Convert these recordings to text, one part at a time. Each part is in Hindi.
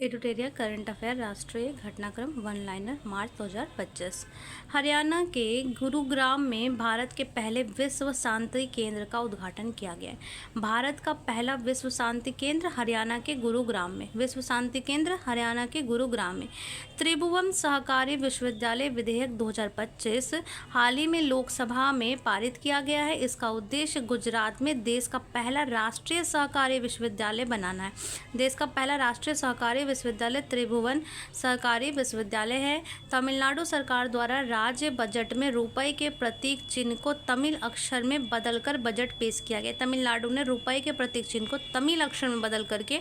एडिटोरियल करंट अफेयर राष्ट्रीय घटनाक्रम वन लाइनर मार्च 2025। हरियाणा के गुरुग्राम में भारत के पहले विश्व शांति केंद्र का उद्घाटन किया गया है। भारत का पहला विश्व शांति केंद्र हरियाणा के गुरुग्राम में। विश्व शांति केंद्र हरियाणा के गुरुग्राम में। त्रिभुवन सहकारी विश्वविद्यालय विधेयक 2025 हाल ही में लोकसभा में पारित किया गया है। इसका उद्देश्य गुजरात में देश का पहला राष्ट्रीय सहकारी विश्वविद्यालय बनाना है। देश का पहला राष्ट्रीय सहकारी विश्वविद्यालय त्रिभुवन सहकारी विश्वविद्यालय है। तमिलनाडु सरकार द्वारा राज्य बजट में रुपए के प्रतीक चिन्ह को तमिल अक्षर में बदलकर बजट पेश किया गया। तमिलनाडु ने रुपए के प्रतीक चिन्ह को तमिल अक्षर में बदल करके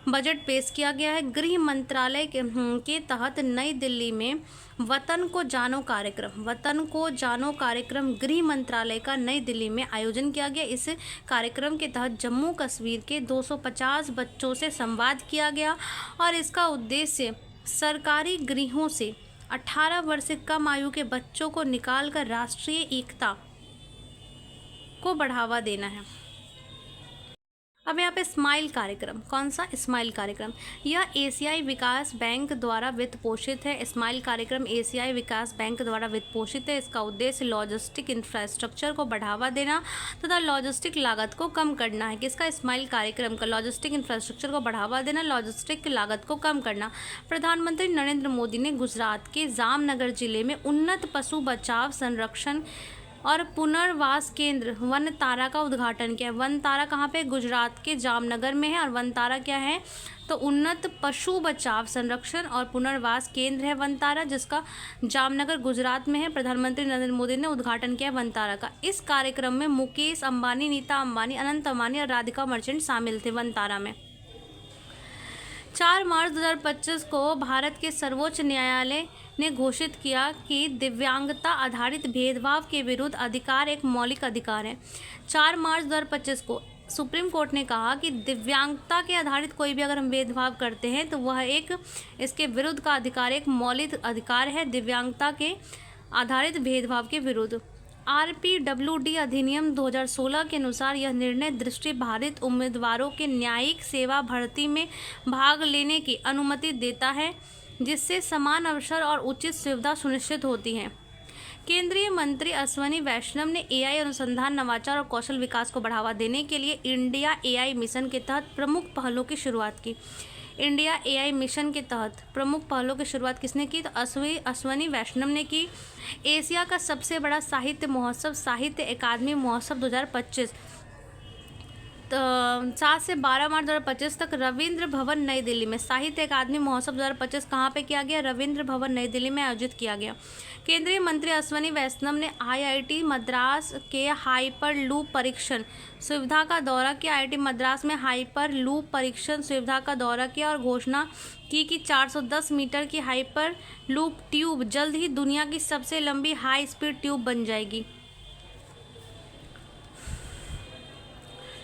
बजट पेश किया गया है। गृह मंत्रालय के तहत नई दिल्ली में वतन को जानो कार्यक्रम गृह मंत्रालय का नई दिल्ली में आयोजन किया गया। इस कार्यक्रम के तहत जम्मू कश्मीर के 250 बच्चों से संवाद किया गया और इसका उद्देश्य सरकारी गृहों से 18 वर्ष से कम आयु के बच्चों को निकालकर राष्ट्रीय एकता को बढ़ावा देना है। अब यहाँ पे स्माइल कार्यक्रम, कौन सा स्माइल कार्यक्रम? यह एशियाई विकास बैंक द्वारा वित्त पोषित है। स्माइल कार्यक्रम एशियाई विकास बैंक द्वारा वित्त पोषित है। इसका उद्देश्य लॉजिस्टिक इंफ्रास्ट्रक्चर को बढ़ावा देना तथा लॉजिस्टिक लागत को कम करना है। किसका? स्माइल कार्यक्रम का। लॉजिस्टिक इंफ्रास्ट्रक्चर को बढ़ावा देना, लॉजिस्टिक लागत को कम करना। प्रधानमंत्री नरेंद्र मोदी ने गुजरात के जामनगर जिले में उन्नत पशु बचाव, संरक्षण और पुनर्वास केंद्र वनतारा का उद्घाटन किया। वनतारा कहाँ पे? गुजरात के जामनगर में है। और वनतारा क्या है? तो उन्नत पशु बचाव, संरक्षण और पुनर्वास केंद्र है वनतारा, जिसका जामनगर गुजरात में है। प्रधानमंत्री नरेंद्र मोदी ने उद्घाटन किया वनतारा का। इस कार्यक्रम में मुकेश अंबानी, नीता अंबानी, अनंत अंबानी और राधिका मर्चेंट शामिल थे वनतारा में। 4 मार्च 2025 को भारत के सर्वोच्च न्यायालय ने घोषित किया कि दिव्यांगता आधारित भेदभाव के विरुद्ध अधिकार एक मौलिक अधिकार है। 4 मार्च 2025 को सुप्रीम कोर्ट ने कहा कि दिव्यांगता के आधारित कोई भी अगर हम भेदभाव करते हैं तो वह एक इसके विरुद्ध का अधिकार एक मौलिक अधिकार है, दिव्यांगता के आधारित भेदभाव के विरुद्ध। RPWD अधिनियम 2016 के अनुसार यह निर्णय दृष्टिबाधित उम्मीदवारों के न्यायिक सेवा भर्ती में भाग लेने की अनुमति देता है, जिससे समान अवसर और उचित सुविधा सुनिश्चित होती है। केंद्रीय मंत्री अश्विनी वैष्णव ने AI अनुसंधान, नवाचार और कौशल विकास को बढ़ावा देने के लिए इंडिया AI मिशन के तहत प्रमुख पहलों की शुरुआत की। इंडिया AI मिशन के तहत प्रमुख पहलों की शुरुआत किसने की? तो अश्विनी वैष्णव ने की। एशिया का सबसे बड़ा साहित्य महोत्सव साहित्य अकादमी महोत्सव 2025 7 से 12 मार्च 2025 तक रविंद्र भवन नई दिल्ली में। साहित्य अकादमी महोत्सव 2025 कहाँ पे किया गया? रविंद्र भवन नई दिल्ली में आयोजित किया गया। केंद्रीय मंत्री अश्विनी वैष्णव ने IIT मद्रास के हाइपर लूप परीक्षण सुविधा का दौरा किया। IIT मद्रास में हाइपर लूप परीक्षण सुविधा का दौरा किया और घोषणा की कि 410 मीटर की हाइपर लूप ट्यूब जल्द ही दुनिया की सबसे लंबी हाई स्पीड ट्यूब बन जाएगी।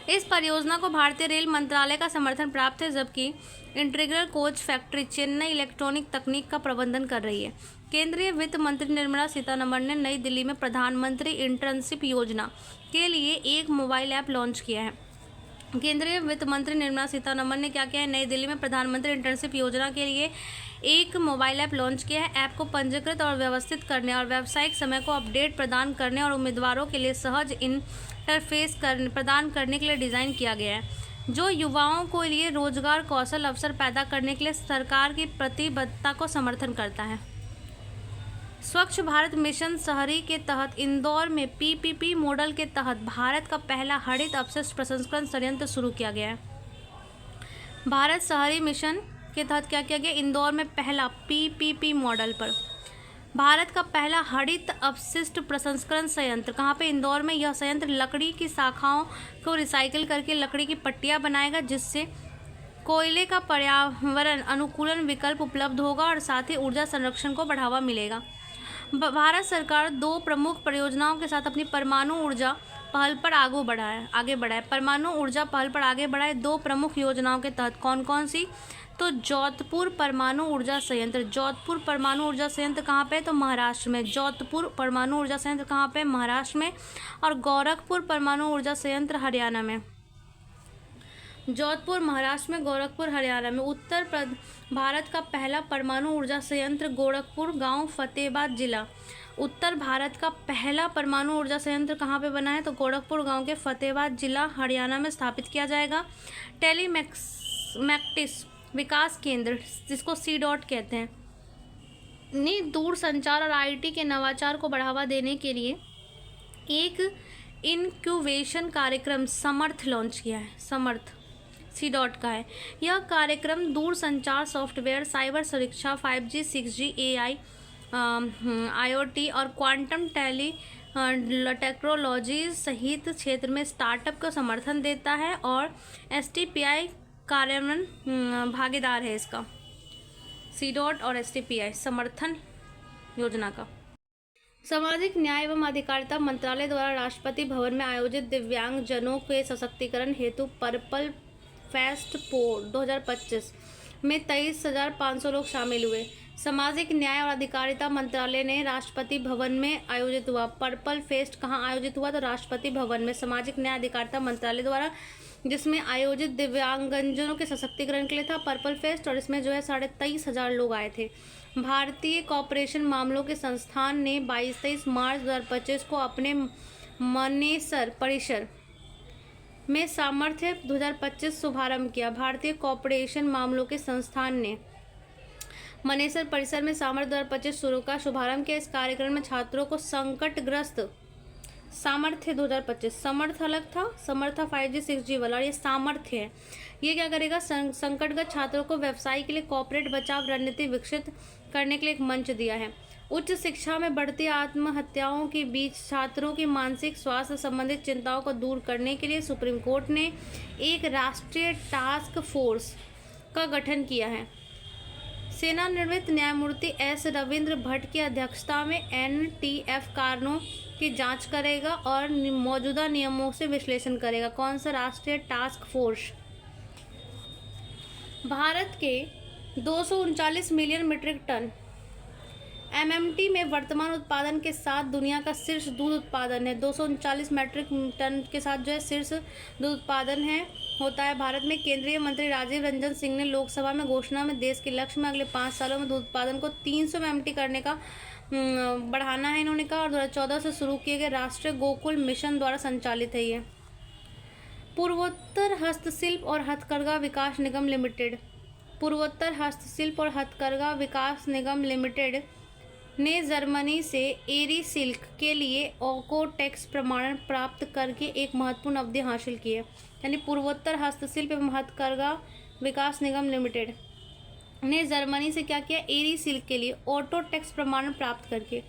इस परियोजना को भारतीय रेल मंत्रालय का समर्थन प्राप्त है, जबकि integral coach factory Chennai electronic तकनीक का प्रबंधन कर रही है। केंद्रीय वित्त मंत्री निर्मला सीतारमण ने नई दिल्ली में प्रधानमंत्री इंटर्नशिप योजना के लिए एक मोबाइल ऐप लॉन्च किया है। केंद्रीय वित्त मंत्री निर्मला सीतारमण ने क्या किया है? नई दिल्ली में प्रधानमंत्री इंटर्नशिप योजना के लिए एक मोबाइल ऐप लॉन्च किया है। ऐप को पंजीकृत और व्यवस्थित करने और व्यावसायिक समय को अपडेट प्रदान करने और उम्मीदवारों के लिए सहज इंटरफेस प्रदान करने के लिए डिज़ाइन किया गया है, जो युवाओं के लिए रोजगार कौशल अवसर पैदा करने के लिए सरकार की प्रतिबद्धता को समर्थन करता है। स्वच्छ भारत मिशन शहरी के तहत इंदौर में PPP मॉडल के तहत भारत का पहला हरित अपशिष्ट प्रसंस्करण संयंत्र शुरू किया गया है। भारत शहरी मिशन के तहत क्या किया गया? इंदौर में पहला PPP मॉडल पर भारत का पहला हरित अपशिष्ट प्रसंस्करण संयंत्र कहाँ पे? इंदौर में। यह संयंत्र लकड़ी की शाखाओं को रिसाइकिल करके लकड़ी की पट्टियाँ बनाएगा, जिससे कोयले का पर्यावरण अनुकूलन विकल्प उपलब्ध होगा और साथ ही ऊर्जा संरक्षण को बढ़ावा मिलेगा। भारत सरकार 2 प्रमुख परियोजनाओं के साथ अपनी परमाणु ऊर्जा पहल पर आगे बढ़ा है। परमाणु ऊर्जा पहल पर आगे बढ़ा है 2 प्रमुख योजनाओं के तहत। कौन कौन सी? तो जोधपुर परमाणु ऊर्जा संयंत्र। जोधपुर परमाणु ऊर्जा संयंत्र कहाँ पे? तो महाराष्ट्र में। जोधपुर परमाणु ऊर्जा संयंत्र कहाँ पे? महाराष्ट्र में। और गोरखपुर परमाणु ऊर्जा संयंत्र हरियाणा में। जोधपुर महाराष्ट्र में, गोरखपुर हरियाणा में। भारत का पहला परमाणु ऊर्जा संयंत्र गोरखपुर गांव फतेहाबाद जिला। उत्तर भारत का पहला परमाणु ऊर्जा संयंत्र कहाँ पे बना है? तो गोरखपुर गांव के फतेहाबाद जिला हरियाणा में स्थापित किया जाएगा। टेलीमैटिक्स विकास केंद्र, जिसको CDOT कहते हैं, ने दूर संचार और IT के नवाचार को बढ़ावा देने के लिए एक इनक्यूबेशन कार्यक्रम समर्थ लॉन्च किया है। समर्थ CDOT का है। यह कार्यक्रम दूर संचार सॉफ्टवेयर, साइबर सुरक्षा, 5G, 6G, AI, IoT और क्वांटम टेक्नोलॉजी सहित क्षेत्र में स्टार्टअप को समर्थन देता है और STPI कार्यान्वयन भागीदार है। इसका CDOT और STPI समर्थन योजना का। सामाजिक न्याय एवं अधिकारिता मंत्रालय द्वारा राष्ट्रपति भवन में आयोजित दिव्यांग जनों के सशक्तिकरण हेतु पर्पल फेस्ट 2025 में 23,500 लोग शामिल हुए। सामाजिक न्याय और अधिकारिता मंत्रालय ने राष्ट्रपति भवन में आयोजित हुआ पर्पल फेस्ट कहाँ आयोजित हुआ? तो राष्ट्रपति भवन में सामाजिक न्याय अधिकारिता मंत्रालय द्वारा, जिसमें आयोजित दिव्यांगजनों के सशक्तिकरण के लिए था पर्पल फेस्ट, और इसमें जो है 23,500 लोग आए थे। भारतीय कॉर्पोरेशन मामलों के संस्थान ने 22-23 मार्च 2025 को अपने मनेसर परिसर में सामर्थ्य 2025 शुभारंभ किया। भारतीय कॉर्पोरेशन मामलों के संस्थान ने मनेसर परिसर में सामर्थ्य 2025 शुरू का शुभारंभ किया। इस कार्यक्रम में छात्रों को संकटग्रस्त सामर्थ्य 2025, समर्थ अलग था, समर्थ 5G 6G वाला, और ये सामर्थ्य है। ये क्या करेगा? संकटग्रस्त छात्रों को व्यवसाय के लिए कॉर्पोरेट बचाव रणनीति विकसित करने के लिए एक मंच दिया है। उच्च शिक्षा में बढ़ती आत्महत्याओं के बीच छात्रों की मानसिक स्वास्थ्य संबंधित चिंताओं को दूर करने के लिए सुप्रीम कोर्ट ने एक राष्ट्रीय टास्क फोर्स का गठन किया है। सेवानिवृत्त न्यायमूर्ति S रविंद्र भट्ट की अध्यक्षता में NTF कारणों की जांच करेगा और मौजूदा नियमों से विश्लेषण करेगा। कौन सा राष्ट्रीय टास्क फोर्स? भारत के 239 मिलियन मीट्रिक टन MMT में वर्तमान उत्पादन के साथ दुनिया का शीर्ष दूध उत्पादन है। 239 मीट्रिक टन के साथ जो है शीर्ष दूध उत्पादन है होता है भारत में। केंद्रीय मंत्री राजीव रंजन सिंह ने लोकसभा में घोषणा में देश के लक्ष्य में अगले 5 सालों में दूध उत्पादन को 300 MMT करने का बढ़ाना है इन्होंने कहा, और 2014 से शुरू किए गए राष्ट्रीय गोकुल मिशन द्वारा संचालित है ये। पूर्वोत्तर हस्तशिल्प और हथकरघा विकास निगम लिमिटेड, पूर्वोत्तर हस्तशिल्प और हथकरघा विकास निगम लिमिटेड ने जर्मनी से एरी सिल्क के लिए ओकोटेक्स प्रमाणन प्राप्त करके एक महत्वपूर्ण अवधि हासिल की है। यानी पूर्वोत्तर हस्तशिल्प एवं हथकरघा विकास निगम लिमिटेड ने जर्मनी से क्या किया? एरी सिल्क के लिए ऑटोटेक्स प्रमाणन प्राप्त करके।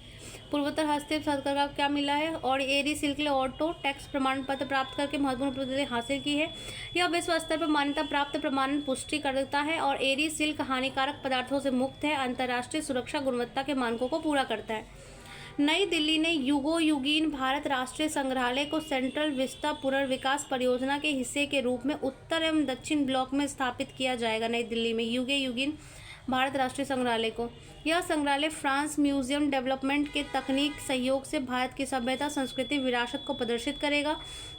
पूर्वोत्तर हस्तशिल्प हथकरघा क्या मिला है? और एरी सिल्क के लिए ऑटोटेक्स प्रमाण पत्र प्राप्त करके महत्वपूर्ण उपलब्धि हासिल की है। यह विश्व स्तर पर मान्यता प्राप्त प्रमाणन पुष्टि करता है और एरी सिल्क हानिकारक पदार्थों से मुक्त है, अंतर्राष्ट्रीय सुरक्षा गुणवत्ता के मानकों को पूरा करता है। नई दिल्ली ने युगोयुगीन भारत राष्ट्रीय संग्रहालय को सेंट्रल विस्टा पुनर्विकास परियोजना के हिस्से के रूप में उत्तर एवं दक्षिण ब्लॉक में स्थापित किया जाएगा। नई दिल्ली में युगोयुगीन भारत राष्ट्रीय संग्रहालय को, यह संग्रहालय फ्रांस म्यूजियम डेवलपमेंट के तकनीक सहयोग से भारत की सभ्यता, संस्कृति, विरासत को प्रदर्शित करेगा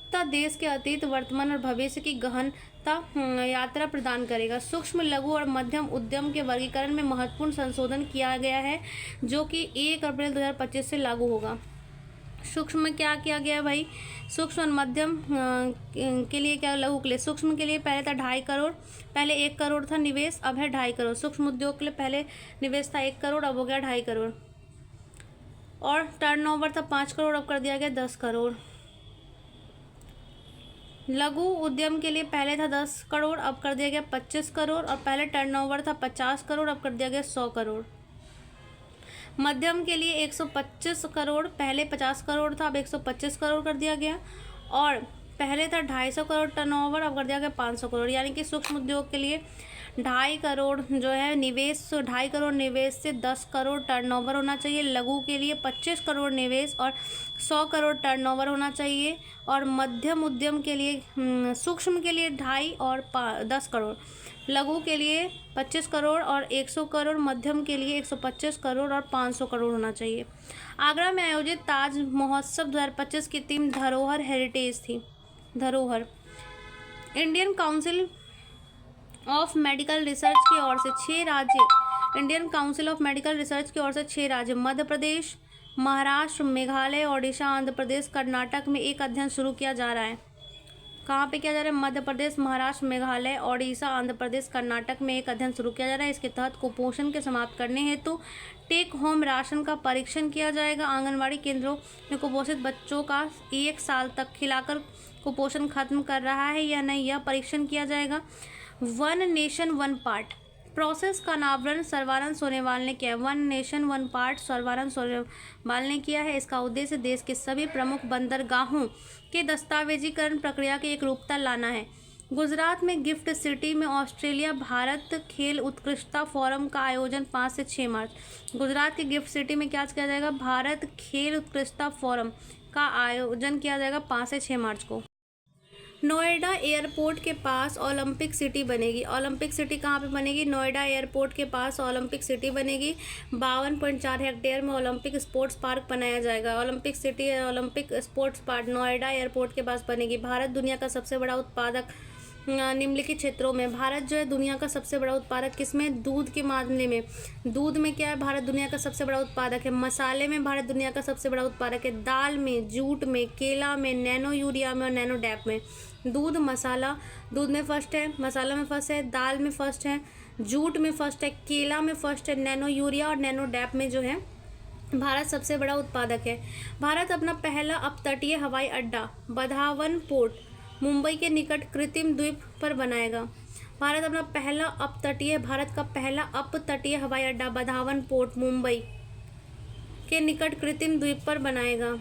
तथा देश के अतीत, वर्तमान और भविष्य की गहनता यात्रा प्रदान करेगा। सूक्ष्म, लघु और मध्यम उद्यम के वर्गीकरण में महत्वपूर्ण संशोधन किया गया है, जो कि 1 अप्रैल 2025 से लागू होगा। सूक्ष्म में क्या किया गया है भाई? सूक्ष्म और मध्यम के लिए क्या, लघु के लिए, सूक्ष्म के लिए पहले था 2.5 करोड़, पहले 1 करोड़ था निवेश, अब है 2.5 करोड़। सूक्ष्म उद्योग के लिए पहले निवेश था 1 करोड़, अब हो गया 2.5 करोड़। और टर्नओवर था 5 करोड़, अब कर दिया गया 10 करोड़। लघु उद्यम के लिए पहले था 10 करोड़, अब कर दिया गया 25 करोड़, और पहले टर्नओवर था 50 करोड़, अब कर दिया गया 100 करोड़। मध्यम के लिए 125 करोड़, पहले 50 करोड़ था, अब 125 करोड़ कर दिया गया, और पहले था 250 करोड़ टर्नओवर, अब कर दिया गया 500 करोड़। यानी कि सूक्ष्म उद्योग के लिए 2.5 करोड़ जो है निवेश, 2.5 करोड़ निवेश से 10 करोड़ टर्नओवर होना चाहिए। लघु के लिए 25 करोड़ निवेश और 100 करोड़ टर्नओवर होना चाहिए। और मध्यम उद्यम के लिए, सूक्ष्म के लिए 2.5 और 10 करोड़, लघु के लिए 25 करोड़ और 100 करोड़, मध्यम के लिए 125 करोड़ और 500 करोड़ होना चाहिए। आगरा में आयोजित ताज महोत्सव 2025 की थीम धरोहर हेरिटेज थी। धरोहर Indian council of medical research की ओर से 6 राज्य, Indian council of medical research की ओर से 6 राज्य मध्य प्रदेश, महाराष्ट्र, मेघालय, ओडिशा, आंध्र प्रदेश, कर्नाटक में एक अध्ययन शुरू किया जा रहा है। कहाँ पे किया जा रहा है? मध्य प्रदेश, महाराष्ट्र, मेघालय, ओडिशा, आंध्र प्रदेश, कर्नाटक में एक अध्ययन शुरू किया जा रहा है। इसके तहत कुपोषण के समाप्त करने हेतु टेक होम राशन का परीक्षण किया जाएगा। आंगनबाड़ी केंद्रों में कुपोषित बच्चों का 1 साल तक खिलाकर कुपोषण खत्म कर रहा है या नहीं, यह परीक्षण किया जाएगा। One nation one part process का अनावरण सर्बानंद सोनोवाल ने किया है। One nation one part Sarbananda Sonowal ने किया है। इसका उद्देश्य देश के सभी प्रमुख बंदरगाहों के दस्तावेजीकरण प्रक्रिया की एकरूपता लाना है। गुजरात में गिफ्ट सिटी में ऑस्ट्रेलिया भारत खेल उत्कृष्टता फोरम का आयोजन 5 से 6 मार्च। गुजरात की गिफ्ट सिटी में क्या किया जाएगा? भारत खेल उत्कृष्टता फोरम का आयोजन किया जाएगा 5 से 6 मार्च को। नोएडा एयरपोर्ट के पास ओलंपिक सिटी बनेगी। ओलंपिक सिटी कहाँ पे बनेगी? नोएडा एयरपोर्ट के पास ओलंपिक सिटी बनेगी। 52.4 हेक्टेयर में ओलंपिक स्पोर्ट्स पार्क बनाया जाएगा। Olympic city Olympic sports park Noida airport के पास बनेगी। भारत दुनिया का सबसे बड़ा उत्पादक निम्नलिखित क्षेत्रों में, भारत जो है दुनिया का सबसे बड़ा उत्पादक किसमें? दूध के मामले में। दूध में क्या है? भारत दुनिया का सबसे बड़ा उत्पादक है। मसाले में भारत दुनिया का सबसे बड़ा उत्पादक है। दाल में, जूट में, केला में, नैनो यूरिया में और नैनो डैप में। दूध, मसाला, दूध में फर्स्ट है, मसाला में फर्स्ट है, दाल में फर्स्ट है, जूट में फर्स्ट है, केला में फर्स्ट है, नैनो यूरिया और नैनो डैप में जो है भारत सबसे बड़ा उत्पादक है। भारत अपना पहला अपतटीय हवाई अड्डा बधावन पोर्ट मुंबई के निकट कृत्रिम द्वीप पर बनाएगा। भारत अपना भारत का पहला अपतटीय हवाई अड्डा बधावन पोर्ट मुंबई के निकट कृत्रिम द्वीप पर बनाएगा।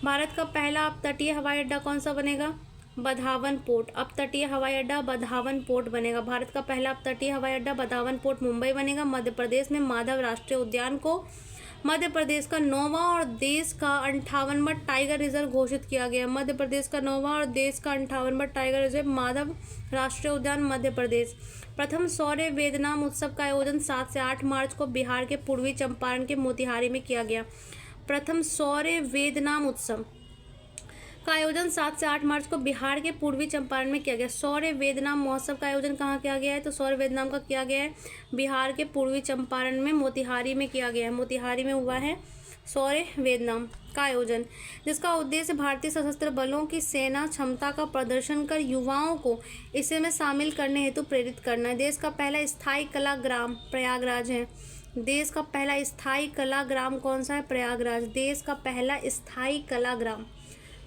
भारत का पहला अपतटीय हवाई अड्डा कौन सा बनेगा? बधावन पोर्ट। अपतटीय हवाई अड्डा बधावन पोर्ट बनेगा। भारत का पहला अपतटीय हवाई अड्डा बधावन पोर्ट मुंबई बनेगा। मध्य प्रदेश में माधव राष्ट्रीय उद्यान को मध्य प्रदेश का 9वां और देश का 58वां टाइगर रिजर्व घोषित किया गया। मध्य प्रदेश का 9वां और देश का 58वां टाइगर रिजर्व माधव राष्ट्रीय उद्यान मध्य प्रदेश। प्रथम सौर्य वेदनाम उत्सव का आयोजन 7 से 8 मार्च को बिहार के पूर्वी चंपारण के मोतिहारी में किया गया। प्रथम सौर्य वेदनाम उत्सव का आयोजन 7 से 8 मार्च को बिहार के पूर्वी चंपारण में किया गया। सौर्य वेदनाम महोत्सव का आयोजन कहाँ किया गया है? तो सौर्य वेदनाम का किया गया है बिहार के पूर्वी चंपारण में मोतिहारी में किया गया है। मोतिहारी में हुआ है सौर्य वेदनाम का आयोजन, जिसका उद्देश्य भारतीय सशस्त्र बलों की सेना क्षमता का प्रदर्शन कर युवाओं को इसे में शामिल करने हेतु प्रेरित करना है। देश का पहला स्थायी कला ग्राम प्रयागराज है। देश का पहला स्थायी कला ग्राम कौन सा है? प्रयागराज। देश का पहला स्थायी कला ग्राम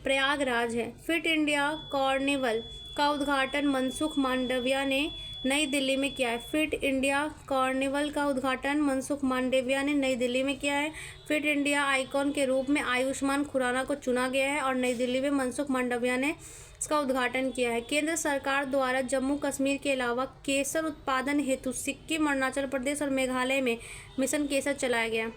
प्रयागराज है। फिट इंडिया कार्निवल का उद्घाटन मनसुख मांडविया ने नई दिल्ली में किया है। फिट इंडिया कार्निवल का उद्घाटन मनसुख मांडविया ने नई दिल्ली में किया है। फिट इंडिया आइकॉन के रूप में आयुष्मान खुराना को चुना गया है और नई दिल्ली में मनसुख मांडविया ने इसका उद्घाटन किया है। केंद्र सरकार द्वारा जम्मू कश्मीर के अलावा केसर उत्पादन हेतु सिक्किम, अरुणाचल प्रदेश और मेघालय में मिशन केसर चलाया गया।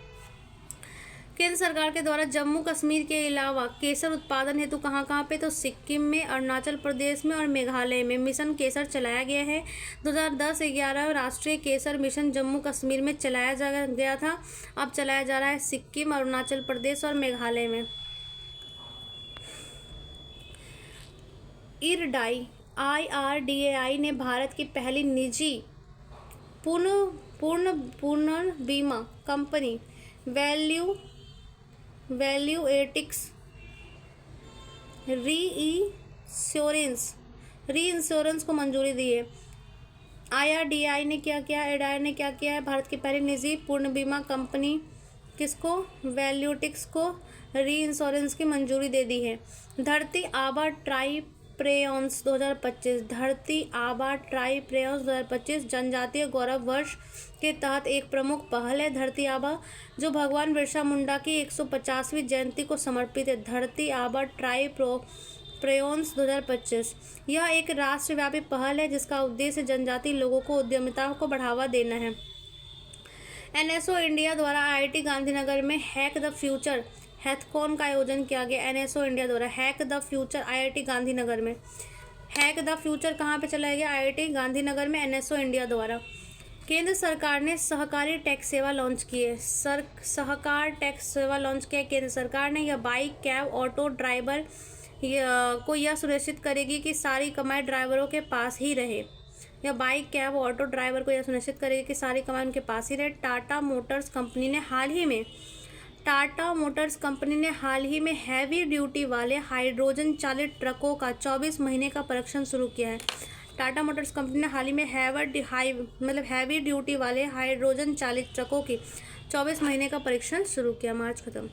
केंद्र सरकार के द्वारा जम्मू कश्मीर के अलावा केसर उत्पादन हेतु कहाँ पे? तो सिक्किम में, अरुणाचल प्रदेश में और मेघालय में मिशन केसर चलाया गया है। 2010-11 राष्ट्रीय केसर मिशन जम्मू कश्मीर में चलाया गया था। अब चलाया जा रहा है सिक्किम, अरुणाचल प्रदेश और मेघालय में। IRDAI ने भारत की पहली निजी पूर्ण बीमा कंपनी वैल्यूएटिक्स रीइंश्योरेंस को मंजूरी दी है। IRDAI ने क्या किया? एडायर ने क्या किया है? भारत की पहली निजी पूर्ण बीमा कंपनी किसको? वैल्यूएटिक्स को रीइंश्योरेंस की मंजूरी दे दी है। धरती आबा ट्राइप्रेयॉन्स 2025 धरती आबा ट्राइप्रेयॉन्स 2025 जनजातीय गौरव वर्ष के तहत एक प्रमुख पहल है। धरती आबा जो भगवान बिरसा मुंडा की 150वीं जयंती को समर्पित है। धरती आबा ट्राइप्रेयॉन्स 2025 यह एक राष्ट्रव्यापी पहल है जिसका उद्देश्य जनजातीय लोगों को उद्यमिता को बढ़ावा देना है। NSO इंडिया द्वारा IIT गांधीनगर में हैक द फ्यूचर हैथकॉन का आयोजन किया गया। NSO इंडिया द्वारा hack the future IIT Gandhinagar में। हैक द फ्यूचर कहाँ पे चलाया गया? IIT गांधीनगर में NSO इंडिया द्वारा। केंद्र सरकार ने सहकारी टैक्स सेवा लॉन्च की है। सहकार टैक्स सेवा लॉन्च किया केंद्र सरकार ने। यह बाइक, कैब, ऑटो ड्राइवर यह सुनिश्चित करेगी कि सारी कमाई ड्राइवरों के पास ही रहे। या बाइक, कैब, ऑटो ड्राइवर को यह सुनिश्चित करेगी कि सारी कमाई उनके पास ही रहे। टाटा मोटर्स कंपनी ने हाल ही में हैवी ड्यूटी वाले हाइड्रोजन चालित ट्रकों का 24 महीने का परीक्षण शुरू किया है। टाटा मोटर्स कंपनी ने हाल ही में हैवी ड्यूटी वाले हाइड्रोजन चालित ट्रकों की 24 महीने का परीक्षण शुरू किया। मार्च खत्म।